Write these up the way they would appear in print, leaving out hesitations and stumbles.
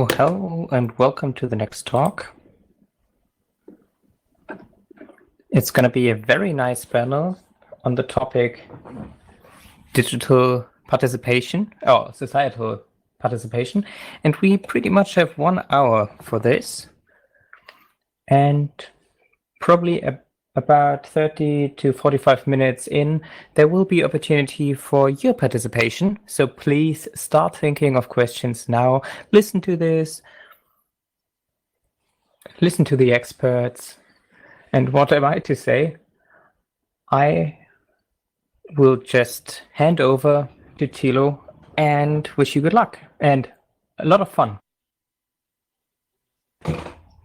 So hello and welcome to the next talk. It's going to be a very nice panel on the topic digital participation, or societal participation. And we pretty much have 1 hour for this. And probably about 30 to 45 minutes in, there will be opportunity for your participation. So please start thinking of questions now. Listen to this. Listen to the experts. And what am I to say? I will just hand over to Thilo and wish you good luck and a lot of fun.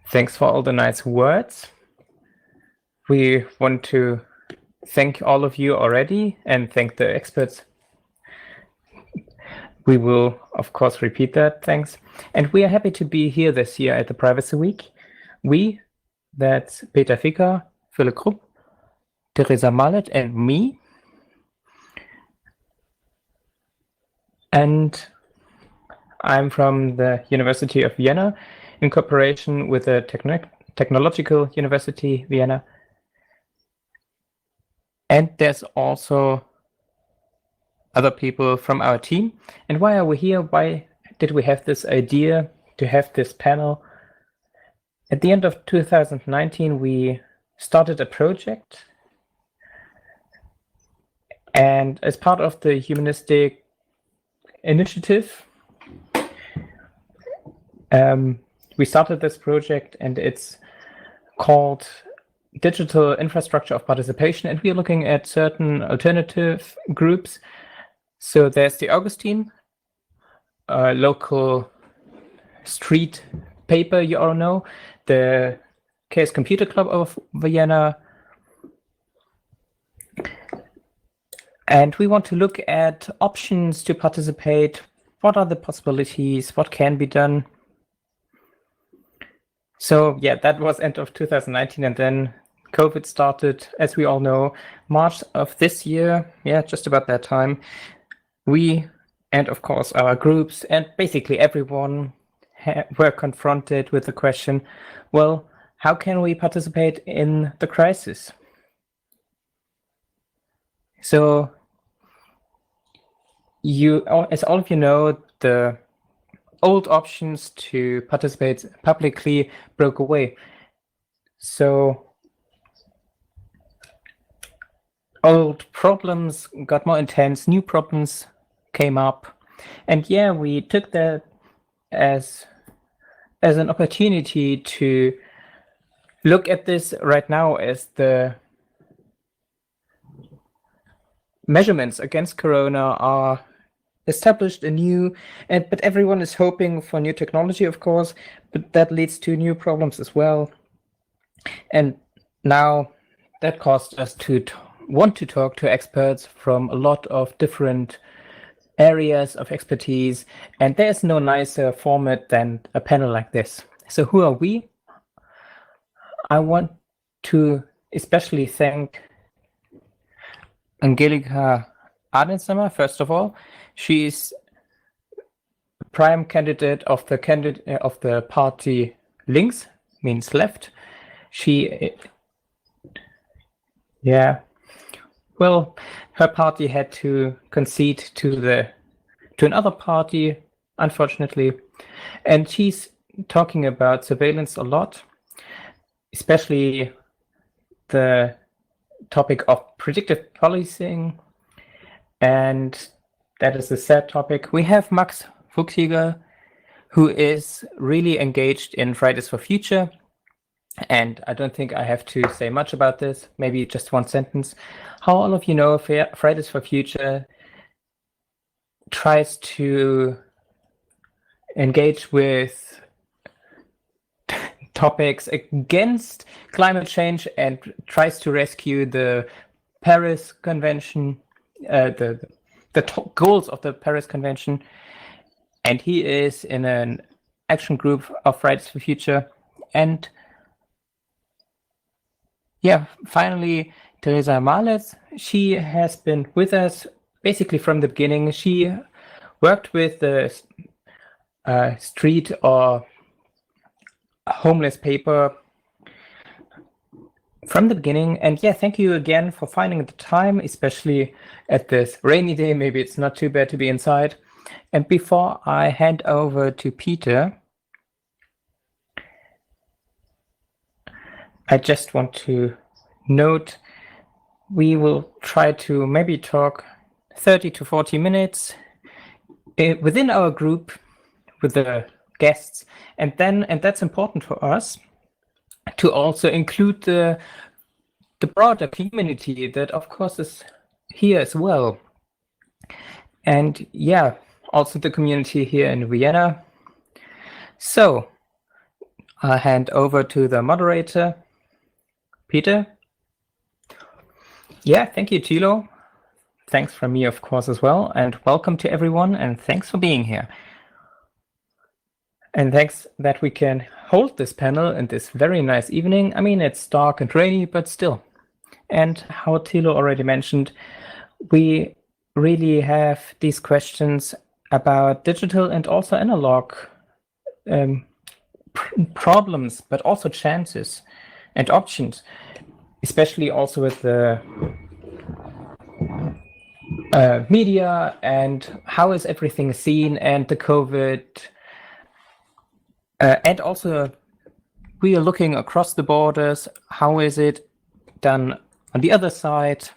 Thanks for all the nice words. We want to thank all of you already and thank the experts. We will, of course, repeat that. Thanks. And we are happy to be here this year at the ParivacyWeek. We, that's Peter Ficker, Philipp Krupp, Theresa Mallet, and me. And I'm from the University of Vienna in cooperation with the Technological University Vienna. And there's also other people from our team. And why are we here? Why did we have this idea to have this panel? At the end of 2019, we started a project. And as part of the humanistic initiative, we started this project, and it's called Digital Infrastructure of Participation, and we're looking at certain alternative groups. So there's the Augustine, a local street paper you all know, the Chaos Computer Club of Vienna, and we want to look at options to participate. What are the possibilities? What can be done? So yeah, that was end of 2019, and then COVID started, as we all know, March of this year. Yeah, just about that time. We, and of course our groups, and basically everyone were confronted with the question, well, how can we participate in the crisis? So as all of you know, the old options to participate publicly broke away. So old problems got more intense, new problems came up. And yeah, we took that as an opportunity to look at this right now as the measurements against Corona are established anew, but everyone is hoping for new technology, of course, but that leads to new problems as well. And now that caused us to want to talk to experts from a lot of different areas of expertise, and there's no nicer format than a panel like this. So who are we? I want to especially thank Angelika Adenstammer, first of all. She's prime candidate of the party Links, means left. Well, her party had to concede to another party, unfortunately, and she's talking about surveillance a lot, especially the topic of predictive policing, and that is a sad topic. We have Max Fuchsiger, who is really engaged in Fridays for Future, and I don't think I have to say much about this, maybe just one sentence. How all of you know, Fridays for Future tries to engage with topics against climate change and tries to rescue the Paris Convention, the goals of the Paris Convention. And he is in an action group of Fridays for Future. And yeah, finally, Theresa Mallet, she has been with us basically from the beginning. She worked with the street or homeless paper from the beginning. And yeah, thank you again for finding the time, especially at this rainy day. Maybe it's not too bad to be inside. And before I hand over to Peter, I just want to note we will try to maybe talk 30 to 40 minutes within our group with the guests, and that's important for us to also include the broader community that of course is here as well. And yeah, also the community here in Vienna. So I'll hand over to the moderator, Peter. Yeah, thank you, Thilo. Thanks from me, of course, as well. And welcome to everyone. And thanks for being here. And thanks that we can hold this panel in this very nice evening. I mean, it's dark and rainy, but still. And how Thilo already mentioned, we really have these questions about digital and also analog problems, but also chances and options, especially also with the media and how is everything seen and the COVID. And also we are looking across the borders. How is it done on the other side?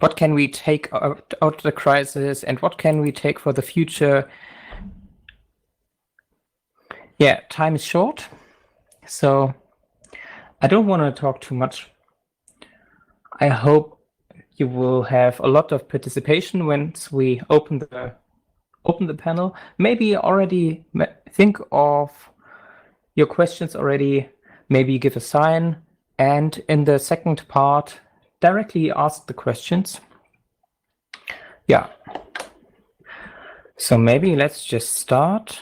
What can we take out of the crisis and what can we take for the future? Yeah, time is short, so I don't want to talk too much. I hope you will have a lot of participation once we open the panel. Maybe already think of your questions already, maybe give a sign, and in the second part, directly ask the questions. Yeah. So maybe let's just start.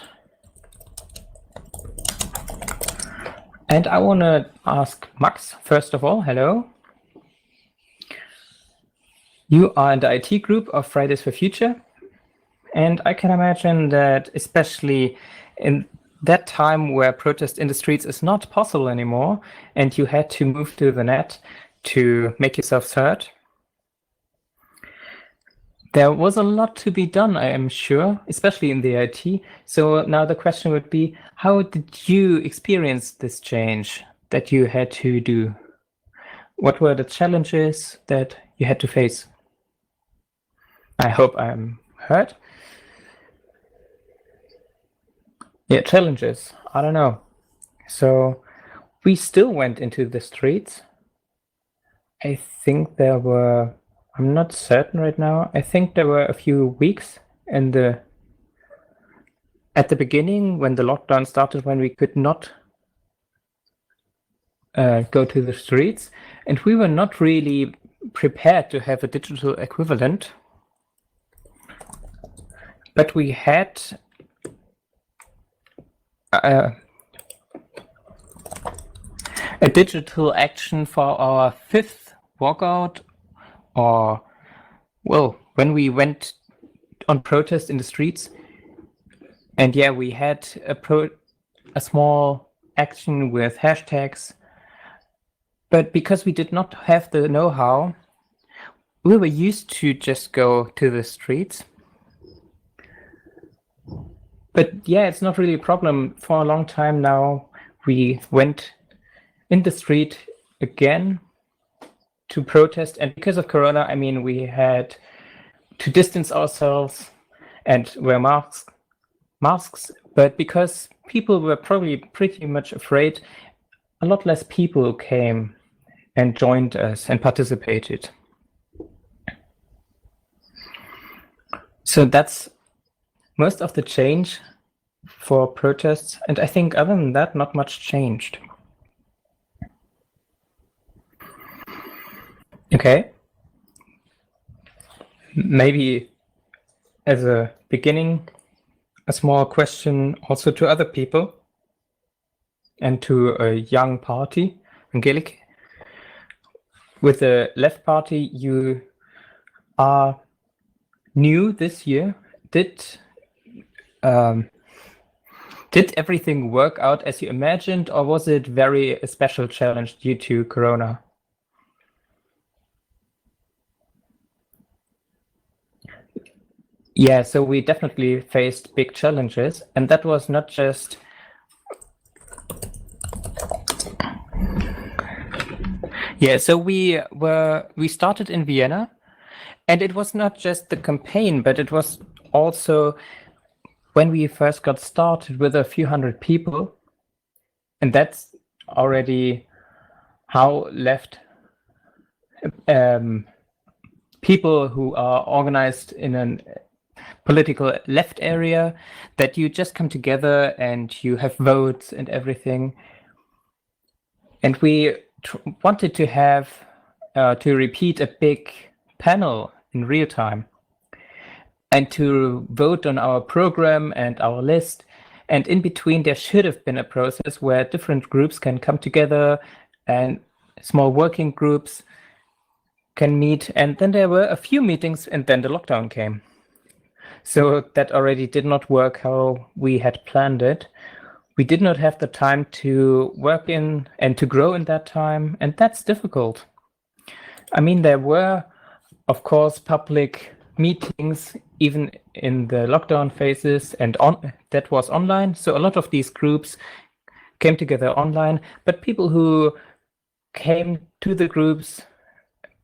And I want to ask Max, first of all, hello. You are in the IT group of Fridays for Future. And I can imagine that especially in that time where protest in the streets is not possible anymore, and you had to move to the net to make yourself heard, there was a lot to be done, I am sure, especially in the IT. So now the question would be, how did you experience this change that you had to do? What were the challenges that you had to face? I hope I'm heard. Yeah, challenges, I don't know. So we still went into the streets. I think there were, I'm not certain right now. I think there were a few weeks at the beginning when the lockdown started, when we could not go to the streets, and we were not really prepared to have a digital equivalent. But we had a digital action for our 5th walkout, or, well, when we went on protest in the streets. And yeah, we had a small action with hashtags, but because we did not have the know-how, we were used to just go to the streets. But yeah, it's not really a problem. For a long time now, we went in the street again to protest. And because of Corona, I mean, we had to distance ourselves and wear masks. But because people were probably pretty much afraid, a lot less people came and joined us and participated. So that's most of the change for protests, and I think other than that, not much changed. Okay. Maybe as a beginning, a small question also to other people and to a young party, Angelique. With the Left Party, you are new this year. Did Did everything work out as you imagined, or was it a special challenge due to Corona? Yeah, so we definitely faced big challenges, and that was not just so we started in Vienna, and it was not just the campaign, but it was also when we first got started with a few hundred people, and that's already how left people who are organized in a political left area, that you just come together and you have votes and everything. And we wanted to have to repeat a big panel in real time and to vote on our program and our list. And in between, there should have been a process where different groups can come together and small working groups can meet. And then there were a few meetings, and then the lockdown came. So that already did not work how we had planned it. We did not have the time to work in and to grow in that time, and that's difficult. I mean, there were, of course, public meetings even in the lockdown phases, and that was online. So a lot of these groups came together online, but people who came to the groups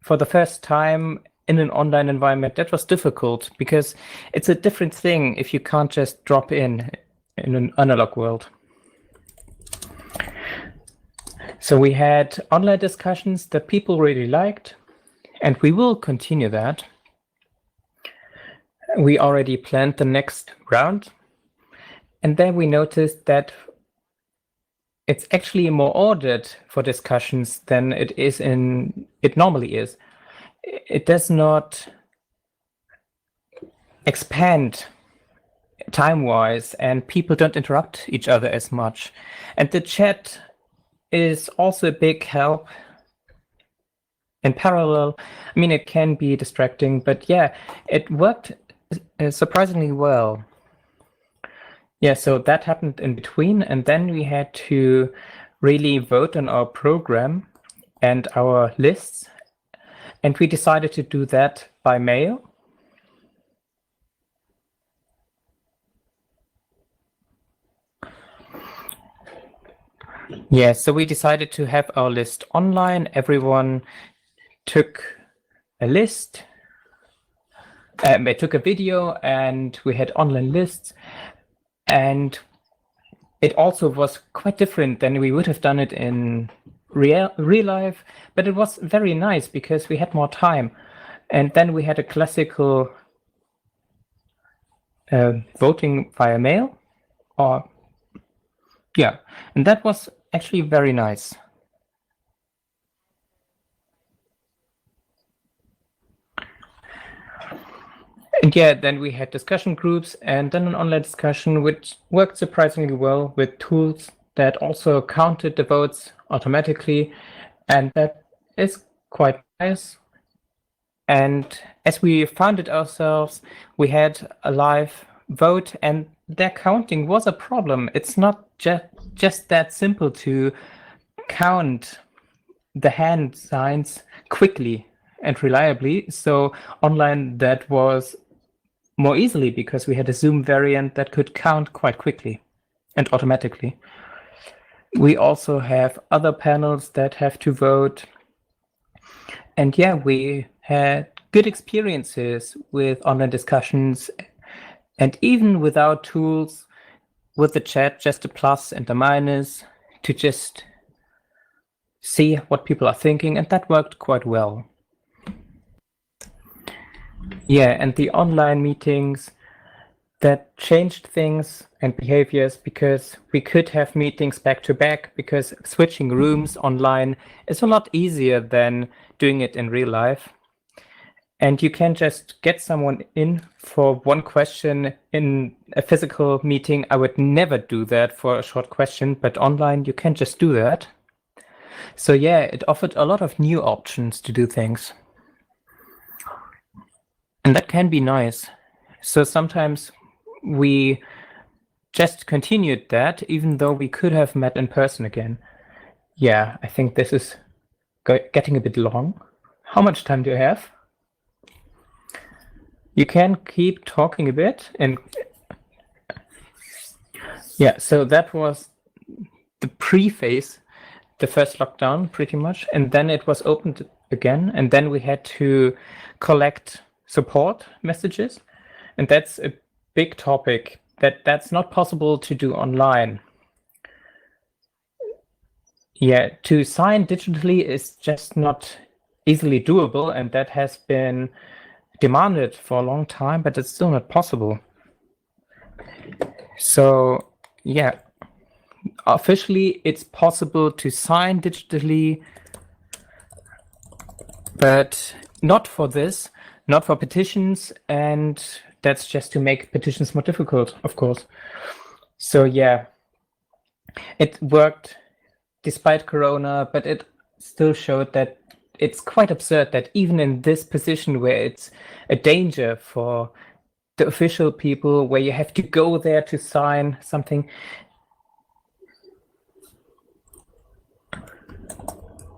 for the first time in an online environment, that was difficult because it's a different thing if you can't just drop in an analog world. So we had online discussions that people really liked, and we will continue that. We already planned the next round, and then we noticed that it's actually more ordered for discussions than it normally is. It does not expand time-wise, and people don't interrupt each other as much. And the chat is also a big help in parallel. I mean, it can be distracting, but yeah, it worked surprisingly well. Yeah, so that happened in between, and then we had to really vote on our program and our lists, and we decided to do that by mail. Yeah, so we decided to have our list online. Everyone took a list. They took a video, and we had online lists. And it also was quite different than we would have done it in real life, but it was very nice because we had more time. And then we had a classical voting via mail, and that was actually very nice. And yeah, then we had discussion groups and then an online discussion, which worked surprisingly well with tools that also counted the votes automatically. And that is quite nice. And as we found it ourselves, we had a live vote, and their counting was a problem. It's not just that simple to count the hand signs quickly and reliably. So online that was more easily because we had a Zoom variant that could count quite quickly and automatically. We also have other panels that have to vote. And yeah, we had good experiences with online discussions, and even without tools, with the chat, just a plus and a minus to just see what people are thinking, and that worked quite well. Yeah, and the online meetings, that changed things and behaviors because we could have meetings back to back, because switching rooms online is a lot easier than doing it in real life. And you can just get someone in for one question. In a physical meeting, I would never do that for a short question, but online you can just do that. So yeah, it offered a lot of new options to do things. And that can be nice. So sometimes we just continued that, even though we could have met in person again. Yeah, I think this is getting a bit long. How much time do you have? You can keep talking a bit. And yeah, so that was the pre-phase, the first lockdown pretty much. And then it was opened again. And then we had to collect support messages. And that's a big topic that's not possible to do online. Yeah, to sign digitally is just not easily doable, and that has been demanded for a long time, but it's still not possible. So yeah, officially it's possible to sign digitally, but not for this, not for petitions, and that's just to make petitions more difficult, of course. So yeah, it worked despite Corona, but it still showed that it's quite absurd that even in this position where it's a danger for the official people, where you have to go there to sign something.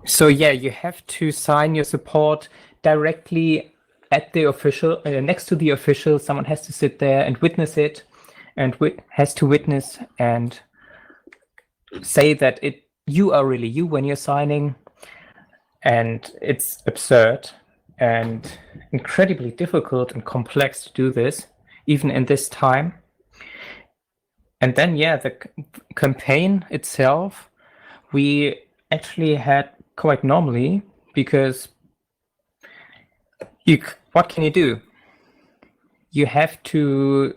So yeah, you have to sign your support directly at the official, next to the official. Someone has to sit there and witness it, and has to witness and say that you are really you when you're signing. And it's absurd and incredibly difficult and complex to do this, even in this time. And then, yeah, the campaign itself, we actually had quite normally, because what can you do? You have to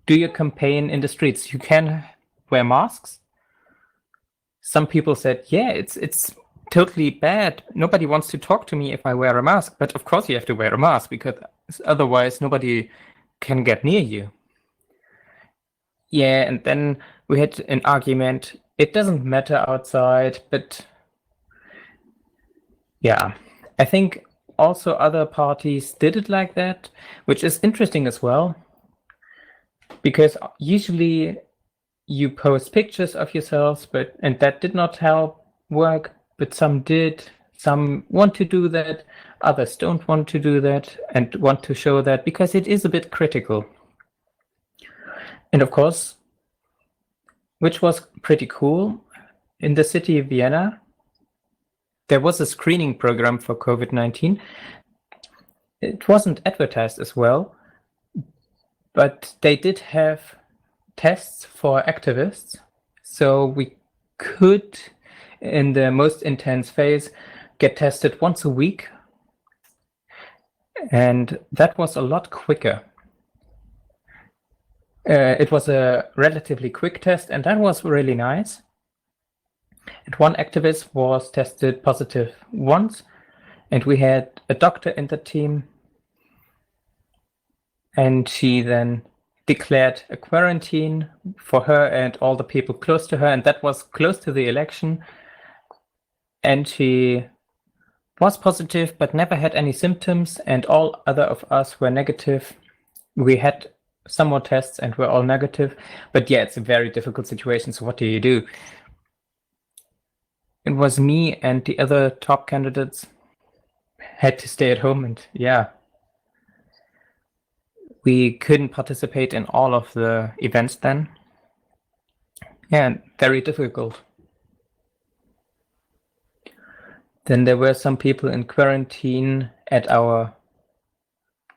do your campaign in the streets. You can wear masks. Some people said, yeah, it's totally bad. Nobody wants to talk to me if I wear a mask. But of course you have to wear a mask, because otherwise nobody can get near you. Yeah, and then we had an argument. It doesn't matter outside, but yeah, I think also other parties did it like that, which is interesting as well, because usually you post pictures of yourselves, and that did not help work. But some did. Some want to do that. Others don't want to do that and want to show that, because it is a bit critical. And of course, which was pretty cool, in the city of Vienna, there was a screening program for COVID-19. It wasn't advertised as well, but they did have tests for activists. So we could, in the most intense phase, get tested once a week. And that was a lot quicker. It was a relatively quick test, and that was really nice. And one activist was tested positive once, and we had a doctor in the team, and she then declared a quarantine for her and all the people close to her, and that was close to the election. And she was positive but never had any symptoms, and all other of us were negative. We had some more tests and we're all negative. But yeah, it's a very difficult situation. So what do you do? It was me and the other top candidates had to stay at home, and yeah, we couldn't participate in all of the events then. Yeah, very difficult. Then there were some people in quarantine at our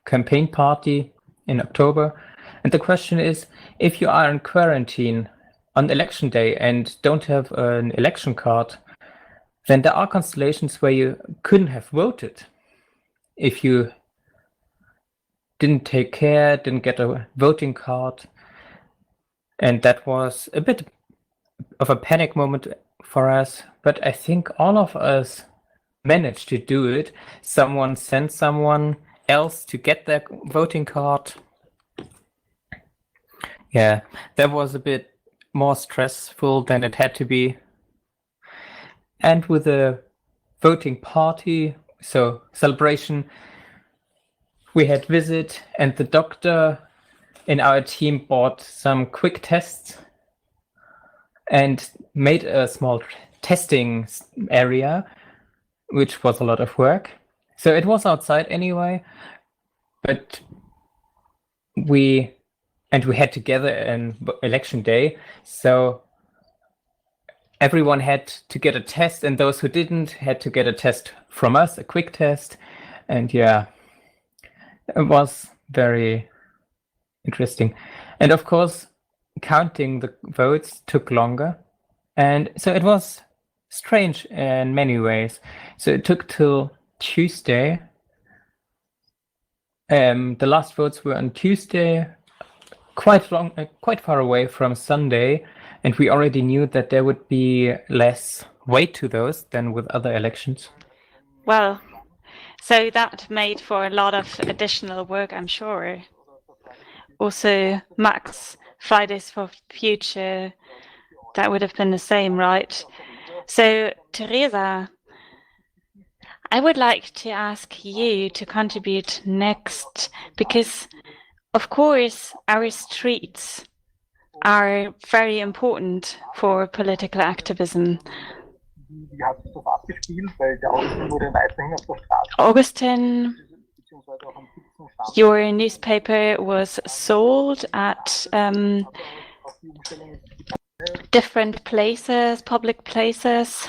campaign party in October. And the question is, if you are in quarantine on election day and don't have an election card, then there are constellations where you couldn't have voted if you didn't take care, didn't get a voting card. And that was a bit of a panic moment for us. But I think all of us managed to do it. Someone sent someone else to get their voting card. Yeah, that was a bit more stressful than it had to be. And with a voting party, so celebration, we had visit, and the doctor in our team bought some quick tests and made a small testing area, which was a lot of work. So it was outside anyway, but we had together an election day. So everyone had to get a test, and those who didn't had to get a test from us, a quick test. And yeah, it was very interesting. And of course, counting the votes took longer. And so it was strange in many ways. So it took till Tuesday. The last votes were on Tuesday, quite far away from Sunday. And we already knew that there would be less weight to those than with other elections. Well, so that made for a lot of additional work, I'm sure. Also, Max, Fridays for Future, that would have been the same, right? So, Teresa, I would like to ask you to contribute next, because, of course, our streets are very important for political activism. Augustin, your newspaper was sold at different places, public places.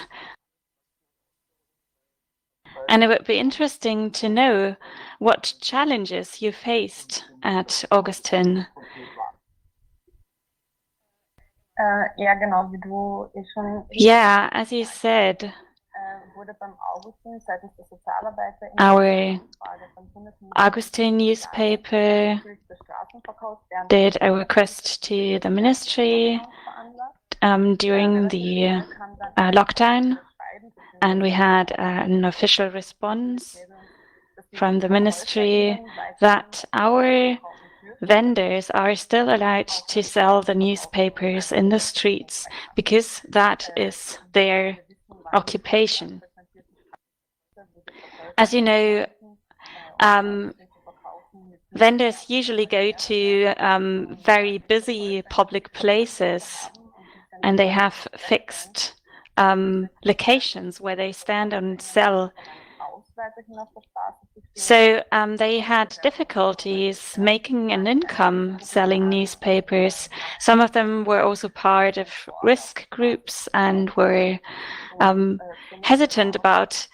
And it would be interesting to know what challenges you faced at Augustin. Yeah, as you said, our Augustin newspaper did a request to the ministry during the lockdown, and we had an official response from the ministry that our vendors are still allowed to sell the newspapers in the streets because that is their occupation. As you know, vendors usually go to very busy public places, and they have fixed locations where they stand and sell. So they had difficulties making an income selling newspapers. Some of them were also part of risk groups and were hesitant about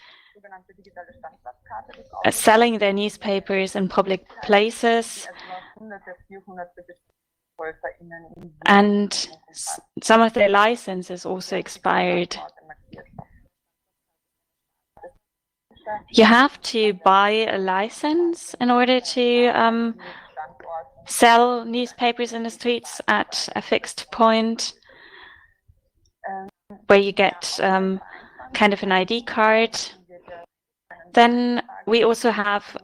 selling their newspapers in public places. And some of their licenses also expired. You have to buy a license in order to sell newspapers in the streets at a fixed point, where you get kind of an ID card. Then we also have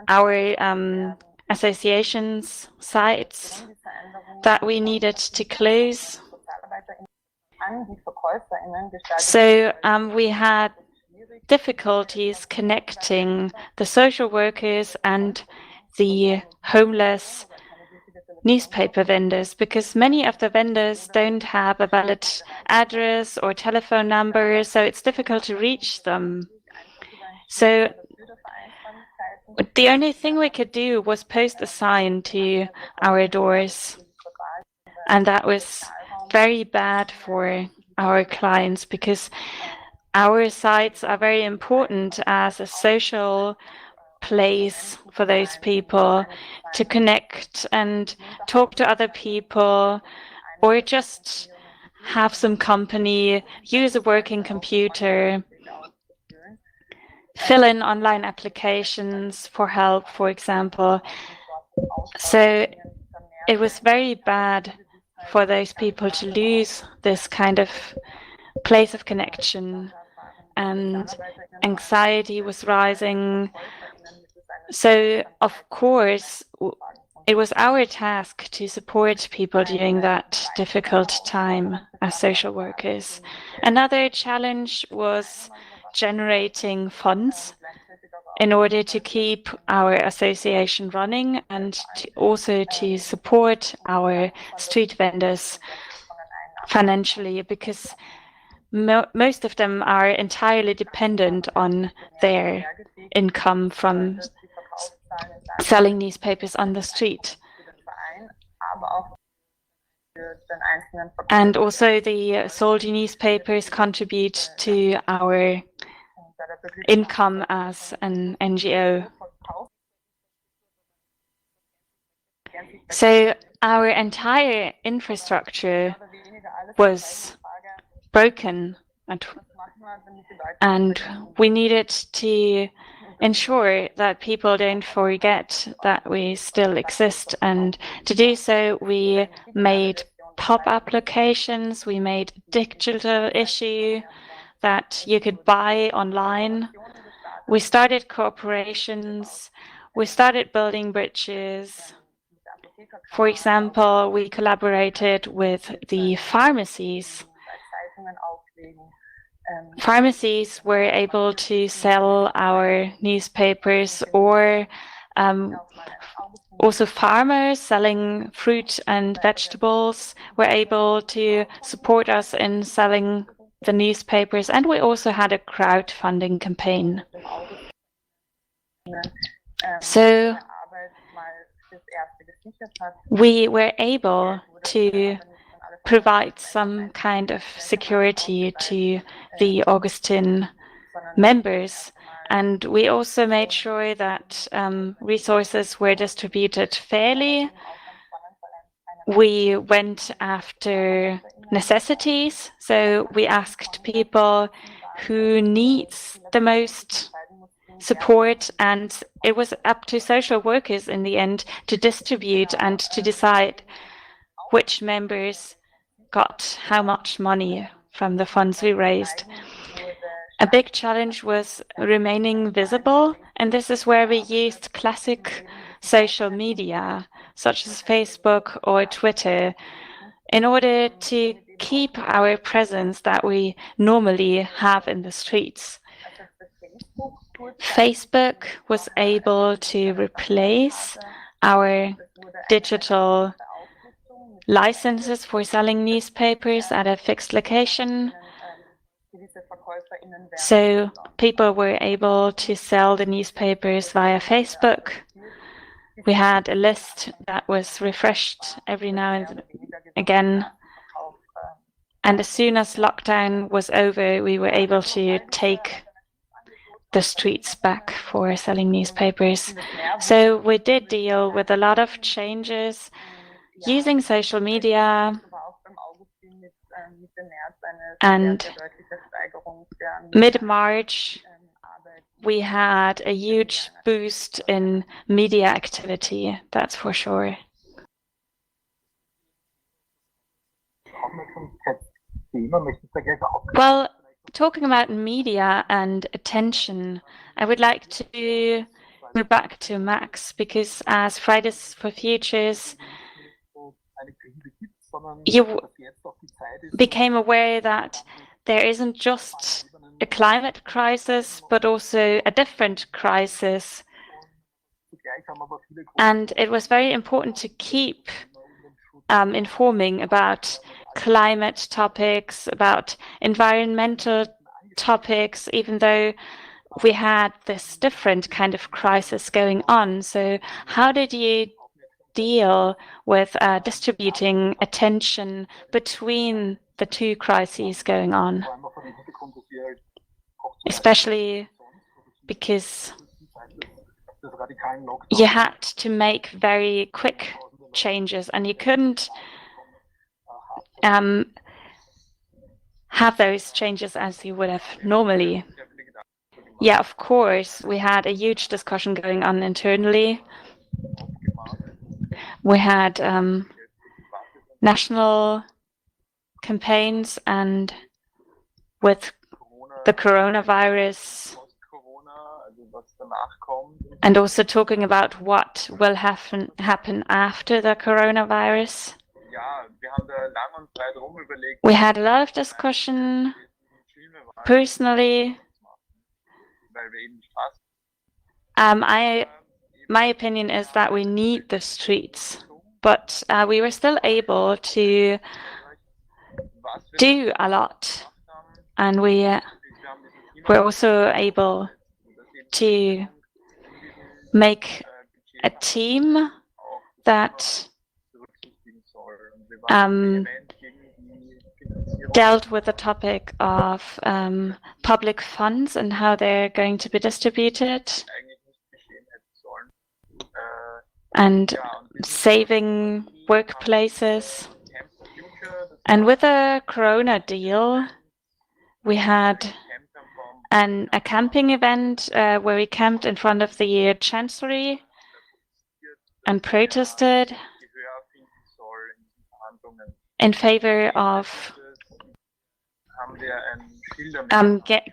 our associations sites that we needed to close. So we had difficulties connecting the social workers and the homeless newspaper vendors, because many of the vendors don't have a valid address or telephone number, so it's difficult to reach them. So the only thing we could do was post a sign to our doors, and that was very bad for our clients, because our sites are very important as a social place for those people to connect and talk to other people, or just have some company, use a working computer, fill in online applications for help, for example. So it was very bad for those people to lose this kind of place of connection, and anxiety was rising. So, of course, it was our task to support people during that difficult time as social workers. Another challenge was generating funds in order to keep our association running and also to support our street vendors financially, because most of them are entirely dependent on their income from selling newspapers on the street. And also the sold newspapers contribute to our income as an NGO. So our entire infrastructure was broken, and we needed to ensure that people don't forget that we still exist. And to do so, we made pop applications, we made a digital issue that you could buy online. We started cooperations, we started building bridges. For example, we collaborated with the pharmacies. Pharmacies were able to sell our newspapers, or also farmers selling fruit and vegetables were able to support us in selling the newspapers, and we also had a crowdfunding campaign. So we were able to provide some kind of security to the Augustin members, and we also made sure that resources were distributed fairly. We went after necessities, so we asked people who needs the most support, and it was up to social workers in the end to distribute and to decide which members got how much money from the funds we raised. A big challenge was remaining visible, and this is where we used classic social media, such as Facebook or Twitter, in order to keep our presence that we normally have in the streets. Facebook was able to replace our digital licenses for selling newspapers at a fixed location. So people were able to sell the newspapers via Facebook. We had a list that was refreshed every now and again. And as soon as lockdown was over, we were able to take the streets back for selling newspapers. So we did deal with a lot of changes using social media, and mid-March we had a huge boost in media activity, that's for sure. Well, talking about media and attention, I would like to go back to Max, because as Fridays for Futures, you became aware that there isn't just a climate crisis, but also a different crisis. And it was very important to keep informing about climate topics, about environmental topics, even though we had this different kind of crisis going on. So how did you deal with distributing attention between the two crises going on? Especially because you had to make very quick changes, and you couldn't have those changes as you would have normally. Yeah, of course, we had a huge discussion going on internally. We had national campaigns, and with the coronavirus, and also talking about what will happen after the coronavirus. We had a lot of discussion personally, My opinion is that we need the streets, but we were still able to do a lot, and we were also able to make a team that dealt with the topic of public funds and how they're going to be distributed, and saving workplaces. And with the Corona deal, we had a camping event where we camped in front of the Chancellery and protested in favor of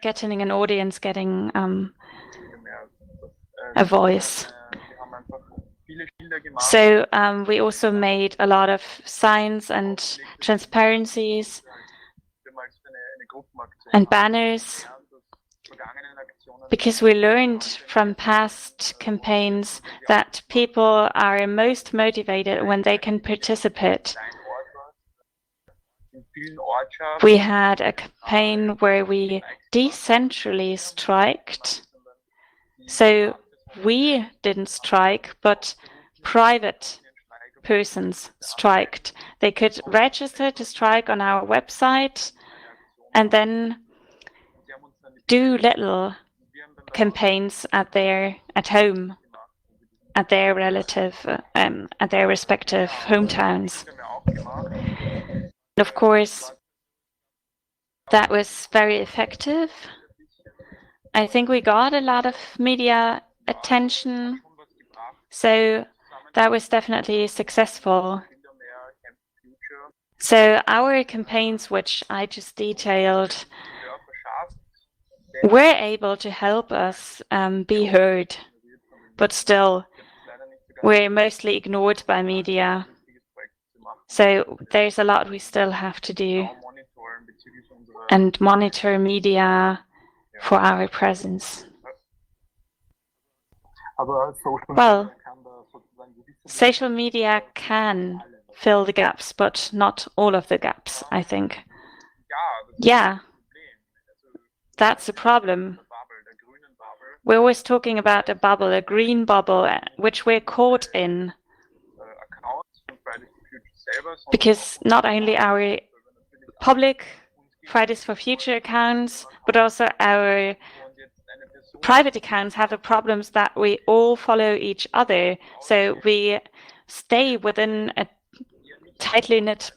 getting an audience, getting a voice. So we also made a lot of signs and transparencies and banners, because we learned from past campaigns that people are most motivated when they can participate. We had a campaign where we decentrally striked. So we didn't strike, but private persons striked. They could register to strike on our website and then do little campaigns at home, at their at their respective hometowns. Of course, that was very effective. I think we got a lot of media attention, so that was definitely successful. So our campaigns, which I just detailed, were able to help us be heard, but still we're mostly ignored by media. So there's a lot we still have to do and monitor media for our presence. Well, social media can fill the gaps, but not all of the gaps, I think. Yeah, that's a problem. We're always talking about a bubble, a green bubble, which we're caught in. Because not only our public Fridays for Future accounts, but also our private accounts have the problems that we all follow each other. So we stay within a tightly knit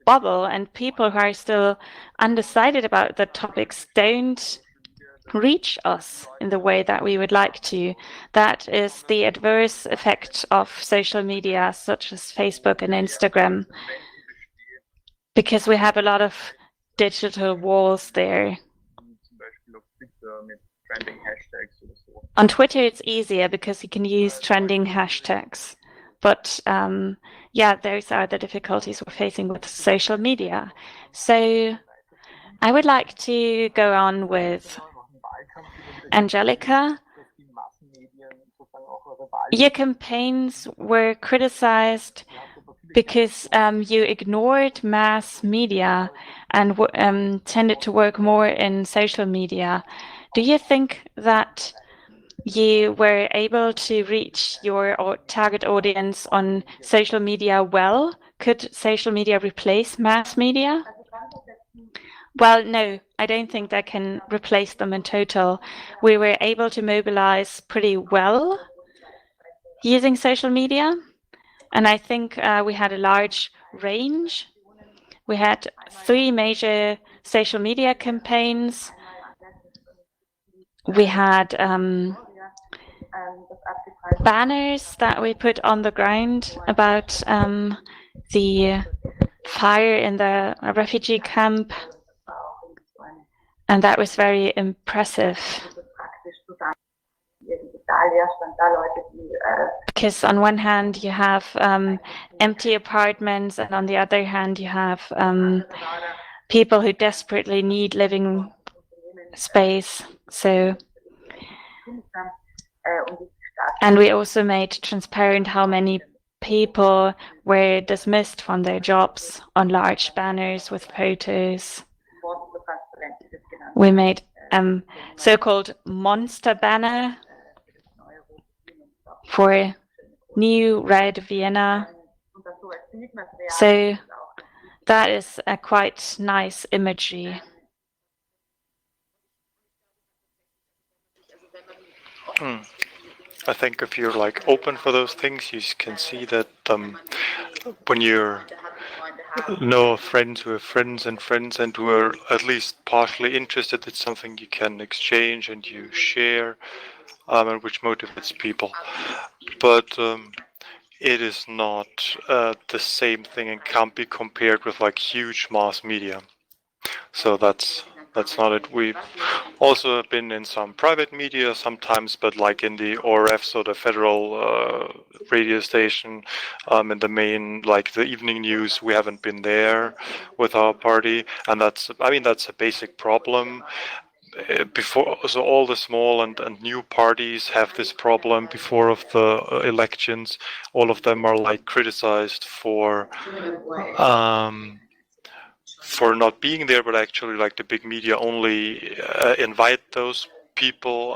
bubble, and people who are still undecided about the topics don't reach us in the way that we would like to. That is the adverse effect of social media such as Facebook and Instagram, because we have a lot of digital walls there. On Twitter it's easier because you can use trending hashtags, but yeah, those are the difficulties we're facing with social media. So I would like to go on with Angelika. Your campaigns were criticized because you ignored mass media and tended to work more in social media. Do you think that you were able to reach your target audience on social media well? Could social media replace mass media? Well, no, I don't think that can replace them in total. We were able to mobilize pretty well using social media, and I think we had a large range. We had 3 major social media campaigns. We had banners that we put on the ground about the fire in the refugee camp, and that was very impressive. Because on one hand you have empty apartments, and on the other hand you have people who desperately need living space. So And we also made transparent how many people were dismissed from their jobs on large banners with photos. We made so-called monster banner for New Red Vienna. So that is a quite nice imagery. I think if you're like open for those things, you can see that when you know friends who have friends and who are at least partially interested, it's something you can exchange and you share, and which motivates people. But it is not the same thing and can't be compared with like huge mass media. So that's not it. We've also been in some private media sometimes, but like in the ORF, so the federal radio station, in the main, like the evening news, we haven't been there with our party, and that's a basic problem. Before, so all the small and new parties have this problem before of the elections. All of them are like criticized for not being there, but actually like the big media only invite those people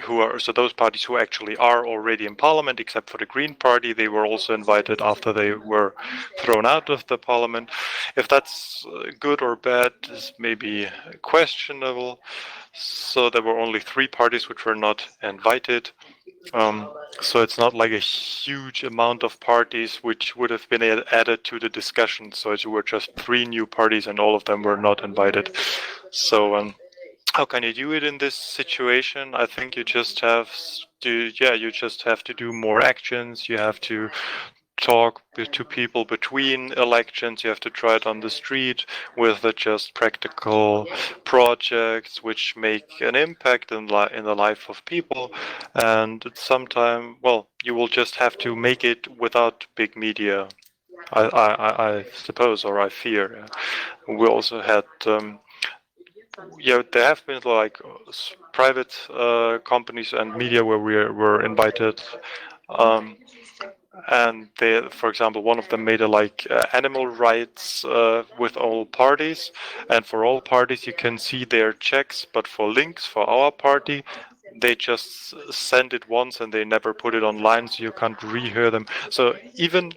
who are, so those parties who actually are already in parliament, except for the Green Party. They were also invited after they were thrown out of the parliament. If that's good or bad is maybe questionable. So there were only 3 parties which were not invited. So it's not like a huge amount of parties which would have been added to the discussion. So it were just 3 new parties and all of them were not invited. So how can you do it in this situation? I think you just have to do more actions. You have to talk to people between elections. You have to try it on the street with just practical projects which make an impact in the life of people. And sometimes, well, you will just have to make it without big media, I suppose, or I fear. We also had there have been like private companies and media where we were invited, and they, for example, one of them made a animal rights with all parties, and for all parties you can see their checks, but for links for our party they just send it once and they never put it online, so you can't rehear them. So even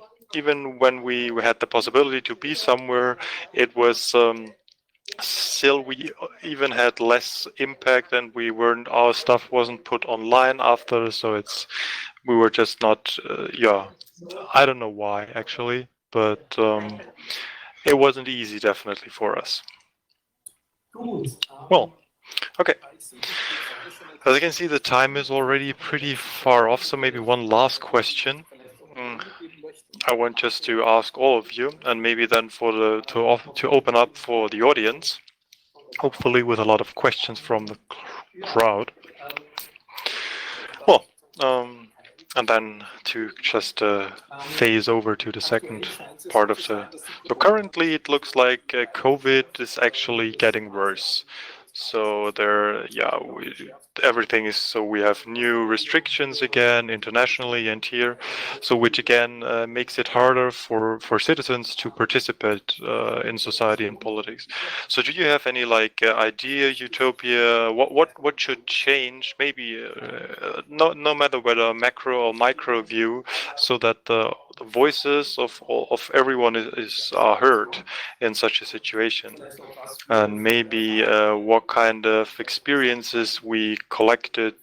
when we had the possibility to be somewhere, it was still, we even had less impact, and our stuff wasn't put online after, so we were just not I don't know why actually, but it wasn't easy definitely for us. Well, okay, as you can see, the time is already pretty far off, so maybe one last question. I want just to ask all of you, and maybe then to open up for the audience, hopefully with a lot of questions from the crowd. Well, and then to just phase over to the second part of the. So currently, it looks like COVID is actually getting worse. So everything is, so we have new restrictions again internationally and here, so which again makes it harder for citizens to participate in society and politics. So do you have any idea, utopia, what should change, maybe no matter whether macro or micro view, so that the voices of everyone are heard in such a situation? And maybe what kind of experiences we collected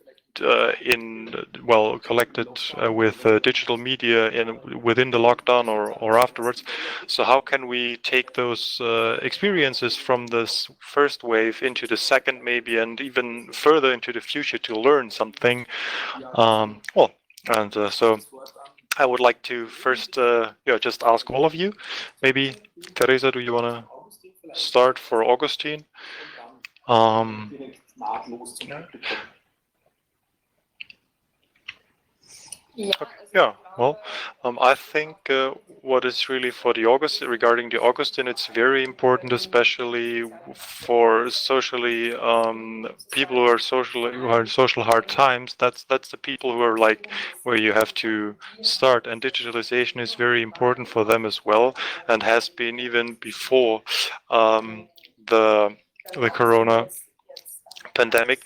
with digital media within the lockdown or afterwards. So how can we take those experiences from this first wave into the second, maybe, and even further into the future to learn something? So I would like to first just ask all of you. Maybe Teresa, do you want to start for Augustine? Yeah, well, I think what is really for the regarding the Augustine, it's very important, especially for socially people who are in social hard times. That's the people who are like where you have to start, and digitalization is very important for them as well, and has been even before the Corona pandemic.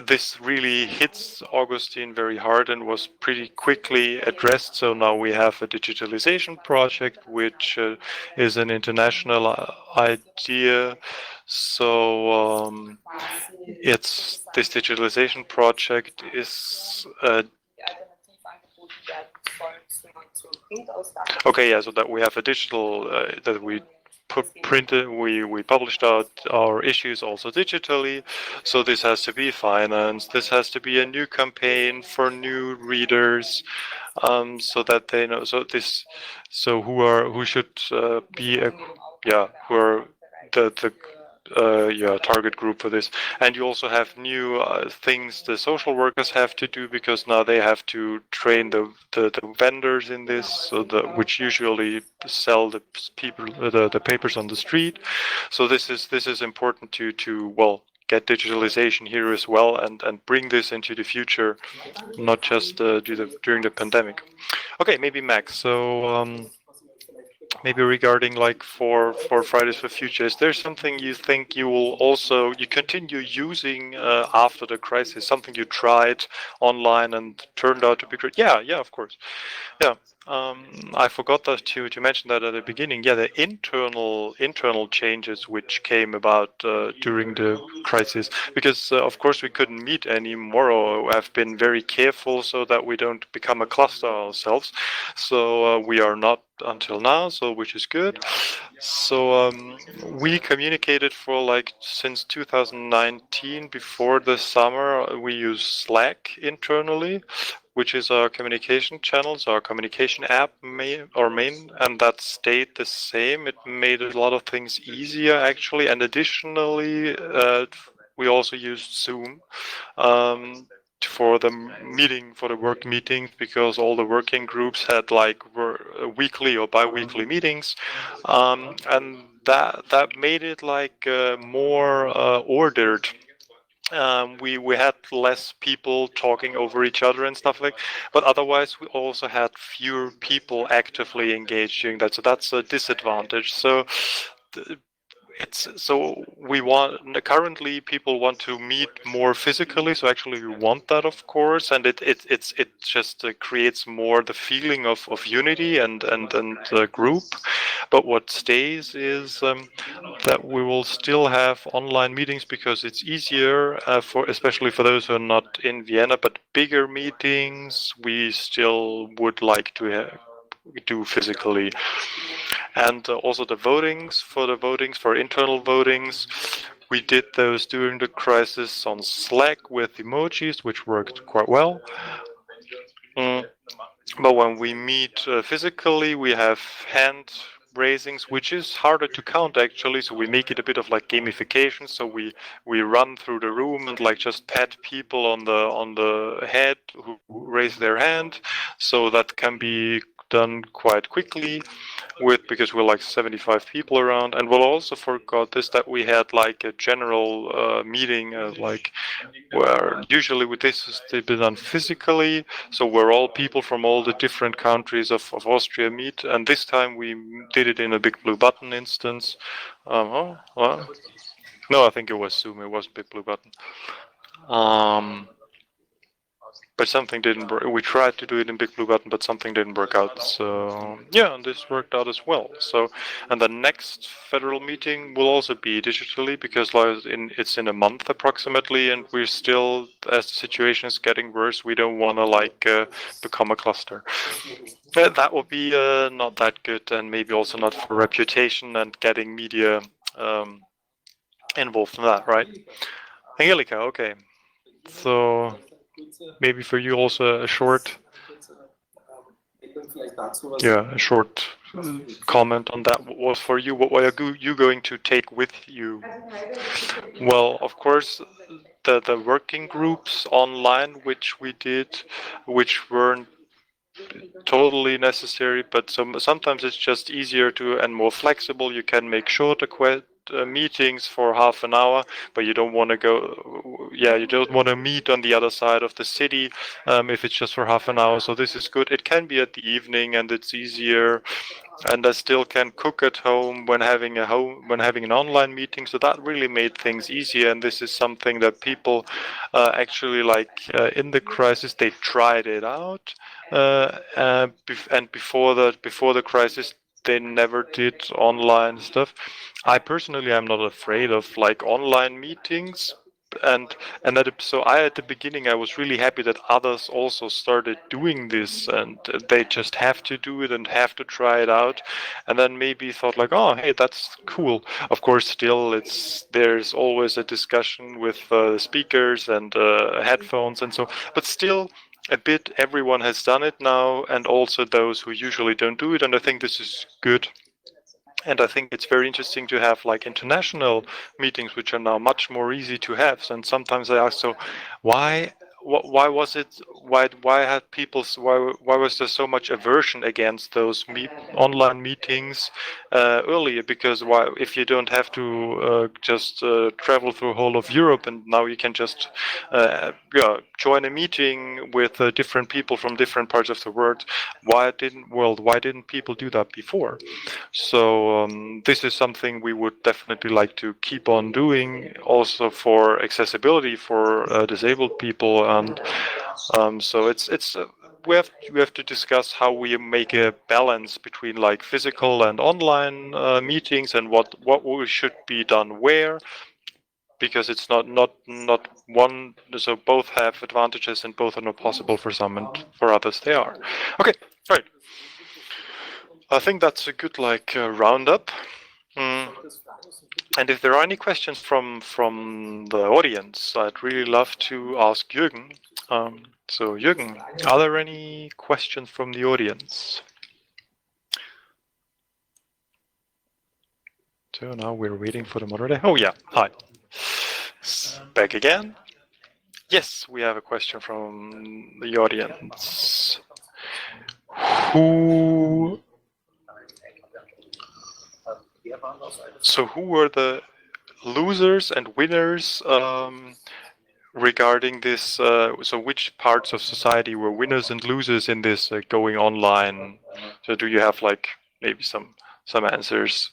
This really hits Augustine very hard and was pretty quickly addressed. So now we have a digitalization project, which is an international idea. So it's this digitalization project is okay. Yeah, so that we have a digital that we printed, we published out our issues also digitally. So this has to be financed. This has to be a new campaign for new readers, so that they know. So who should be who are the target group for this. And you also have new things the social workers have to do, because now they have to train the vendors in this, so which usually sell the people the papers on the street. So this is important to well, get digitalization here as well, and bring this into the future, not just during the pandemic. Okay, maybe Max. So maybe regarding like for Fridays for Future, is there something you think you continue using after the crisis? Something you tried online and turned out to be great? Yeah, of course. Yeah, I forgot that to mention that at the beginning. Yeah, the internal changes which came about during the crisis, because of course we couldn't meet anymore, or have been very careful so that we don't become a cluster ourselves. So we are not until now, so which is good. So we communicated for like since 2019. Before the summer, we use Slack internally, which is our communication channels, our communication app, main, and that stayed the same. It made a lot of things easier, actually, and additionally, we also used Zoom for the work meetings, because all the working groups had like weekly or bi-weekly meetings, and that made it like more ordered. We had less people talking over each other and stuff like, but otherwise we also had fewer people actively engaged during that. So that's a disadvantage. So we want currently people want to meet more physically. So actually we want that, of course, and it just creates more the feeling of unity and group. But what stays is that we will still have online meetings, because it's easier for especially for those who are not in Vienna. But bigger meetings we still would like to do physically. And also the votings for internal votings, we did those during the crisis on Slack with emojis, which worked quite well. But when we meet physically, we have hand raisings, which is harder to count actually. So we make it a bit of like gamification. So we run through the room and like just pat people on the head who raise their hand. So that can be done quite quickly, because we're like 75 people around. And we'll also forgot this, that we had like a general meeting, like where usually with this is done physically, so where all people from all the different countries of Austria meet, and this time we did it in a Big Blue Button instance. No, I think it was Zoom, it wasn't Big Blue Button. But something didn't work. We tried to do it in Big Blue Button, but something didn't work out. So yeah, and this worked out as well. So, and the next federal meeting will also be digitally, because it's in a month approximately, and we're still, as the situation is getting worse, we don't want to like become a cluster. That will be not that good, and maybe also not for reputation and getting media involved in that, right? Angelica, okay. So maybe for you also a short comment on that. What was for you? What are you going to take with you? Well, of course, the working groups online, which we did, which weren't totally necessary, but sometimes it's just easier to and more flexible. You can make shorter meetings for half an hour, but you don't want to go, you don't want to meet on the other side of the city if it's just for half an hour. So this is good. It can be at the evening, and it's easier. And I still can cook at home when having an online meeting. So that really made things easier. And this is something that people actually like in the crisis. They tried it out, and before the crisis, they never did online stuff. I personally am not afraid of like online meetings. And at the beginning I was really happy that others also started doing this, and they just have to do it and have to try it out, and then maybe thought like, oh hey, that's cool. Of course, still there's always a discussion with speakers and headphones and so, but still a bit everyone has done it now, and also those who usually don't do it, and I think this is good. And I think it's very interesting to have like international meetings, which are now much more easy to have. And sometimes I ask, so why was it? Why had people? Why was there so much aversion against those online meetings earlier? Because if you don't have to just travel through whole of Europe, and now you can just join a meeting with different people from different parts of the world. Why didn't people do that before? So this is something we would definitely like to keep on doing, also for accessibility for disabled people, and so we have to discuss how we make a balance between like physical and online meetings, and what should be done where, because it's not one. So both have advantages, and both are not possible for some, and for others they are. Okay, right. I think that's a good like roundup. And if there are any questions from the audience, I'd really love to ask Jürgen. So Jürgen, are there any questions from the audience? So now we're waiting for the moderator. Oh yeah, hi. Back again. Yes, we have a question from the audience. Who were the losers and winners regarding this? So which parts of society were winners and losers in this going online? So do you have like maybe some answers?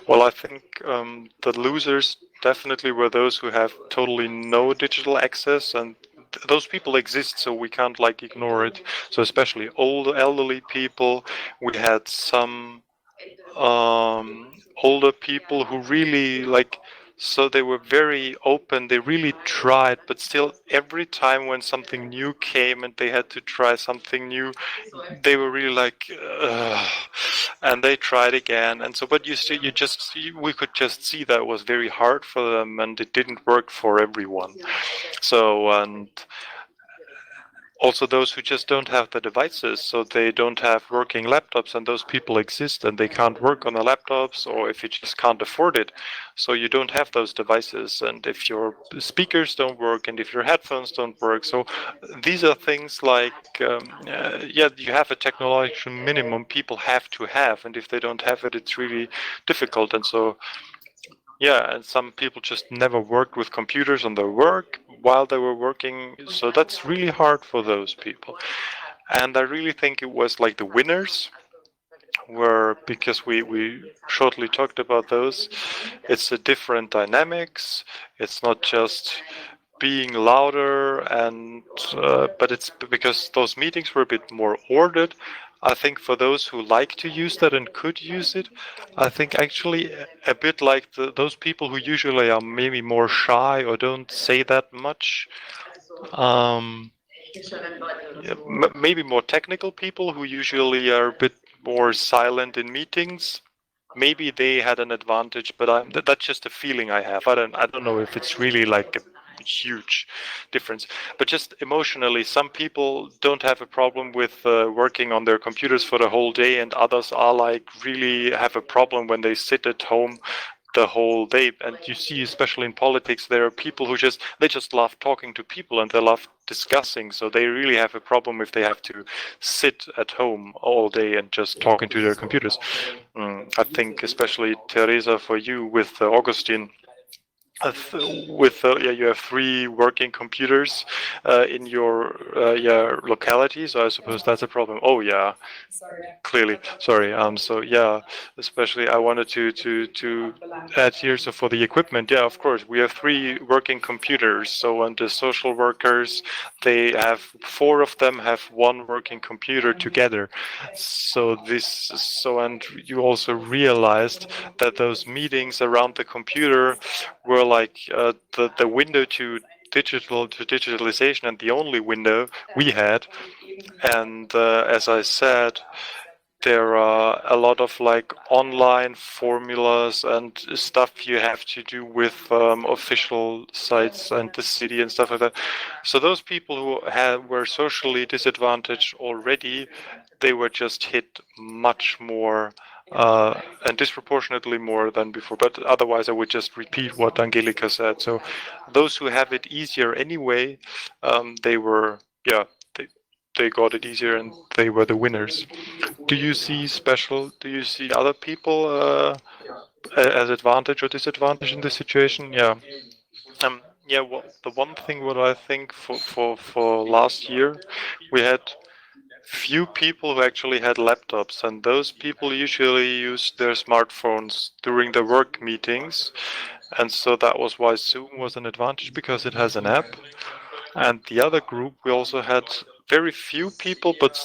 Well, I think the losers definitely were those who have totally no digital access, and those people exist, so we can't like ignore it. So especially elderly people. We had some older people who really like, so they were very open, they really tried, but still every time when something new came and they had to try something new, they were really like, and they tried again. And so, but we could just see that it was very hard for them, and it didn't work for everyone. So, and also those who just don't have the devices, so they don't have working laptops, and those people exist and they can't work on the laptops, or if you just can't afford it, so you don't have those devices, and if your speakers don't work, and if your headphones don't work. So these are things like, you have a technological minimum people have to have, and if they don't have it, it's really difficult. And so and some people just never worked with computers on their work while they were working, so that's really hard for those people. And I really think it was like the winners were, because we shortly talked about those, it's a different dynamics, it's not just being louder, and but it's because those meetings were a bit more ordered. I think for those who like to use that and could use it, I think actually a bit like those people who usually are maybe more shy or don't say that much, maybe more technical people who usually are a bit more silent in meetings, maybe they had an advantage, but that's just a feeling I have. I don't know if it's really like a huge difference, but just emotionally, some people don't have a problem with working on their computers for the whole day, and others are like really have a problem when they sit at home the whole day. And you see, especially in politics, there are people who just love talking to people and they love discussing. So they really have a problem if they have to sit at home all day and just talking to their computers. I think especially Teresa, for you with Augustine, you have 3 working computers in your locality, so I suppose that's a problem. Oh yeah, clearly. Sorry. So yeah, especially I wanted to add here. So for the equipment, yeah, of course, we have 3 working computers. So and the social workers, they have 4 of them have 1 working computer together. So and you also realized that those meetings around the computer were like the window to digitalization and the only window we had. And as I said, there are a lot of like online formulas and stuff you have to do with official sites and the city and stuff like that. So those people who were socially disadvantaged already, they were just hit much more and disproportionately more than before. But otherwise, I would just repeat what Angelika said. So those who have it easier anyway, they were, they got it easier and they were the winners. Do you see other people as advantage or disadvantage in this situation? Yeah. Well, the one thing what I think for last year, we had few people who actually had laptops, and those people usually used their smartphones during the work meetings, and so that was why Zoom was an advantage, because it has an app. And the other group, we also had very few people, but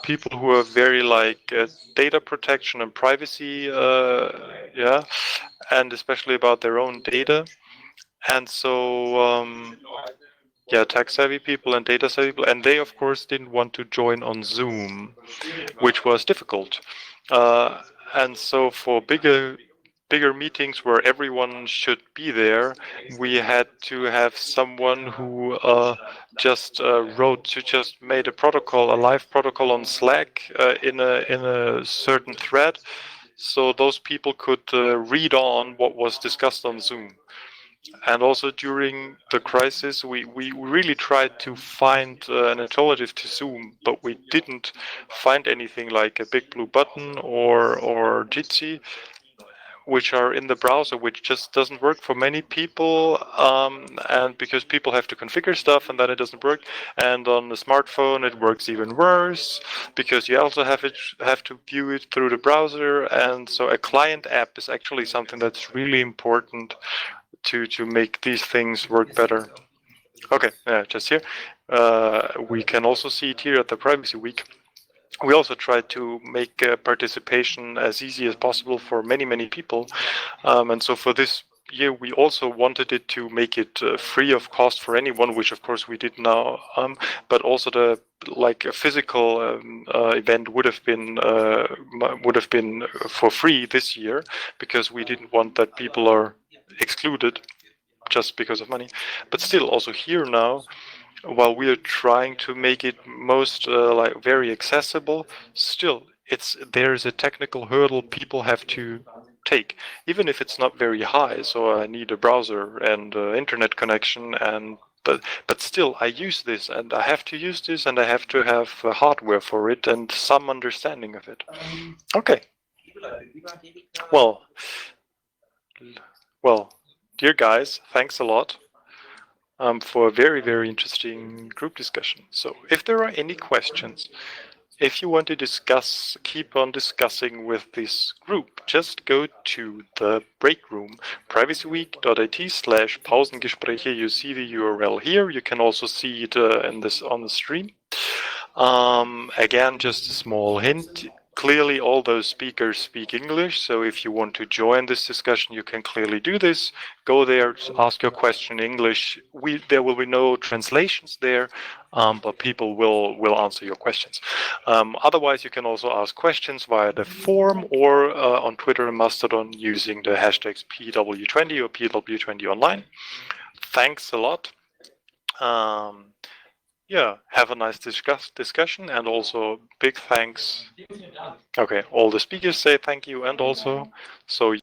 people who are very like data protection and privacy, and especially about their own data. And so, tech savvy people and data savvy people, and they of course didn't want to join on Zoom, which was difficult. And so for bigger meetings where everyone should be there, we had to have someone who just made a protocol, a live protocol on Slack in a certain thread, so those people could read on what was discussed on Zoom. And also during the crisis, we really tried to find an alternative to Zoom, but we didn't find anything like a big blue button or Jitsi, which are in the browser, which just doesn't work for many people, and because people have to configure stuff and then it doesn't work. And on the smartphone it works even worse, because you also have to view it through the browser. And so a client app is actually something that's really important to make these things work better. Okay, just here. We can also see it here at the ParivacyWeek. We also tried to make participation as easy as possible for many people. And so for this year, we also wanted it to make it free of cost for anyone, which of course we did now. But also a physical event would have been for free this year, because we didn't want that people are excluded just because of money. But still, also here now, while we are trying to make it most very accessible, still there's a technical hurdle people have to take, even if it's not very high. So I need a browser and internet connection, but still I use this, and I have to use this, and I have to have hardware for it and some understanding of it. Okay. Well, dear guys, thanks a lot for a very interesting group discussion. So if there are any questions, if you want to keep on discussing with this group, just go to the break room, privacyweek.it/Pausengespräche. You see the URL here. You can also see it on the stream. Again, just a small hint. Clearly, all those speakers speak English, so if you want to join this discussion, you can clearly do this. Go there, ask your question in English. There will be no translations there, but people will answer your questions. Otherwise, you can also ask questions via the forum or on Twitter and Mastodon using the hashtags PW20 or PW20online. Thanks a lot. Have a nice discussion, and also big thanks. Okay, all the speakers say thank you, and also, so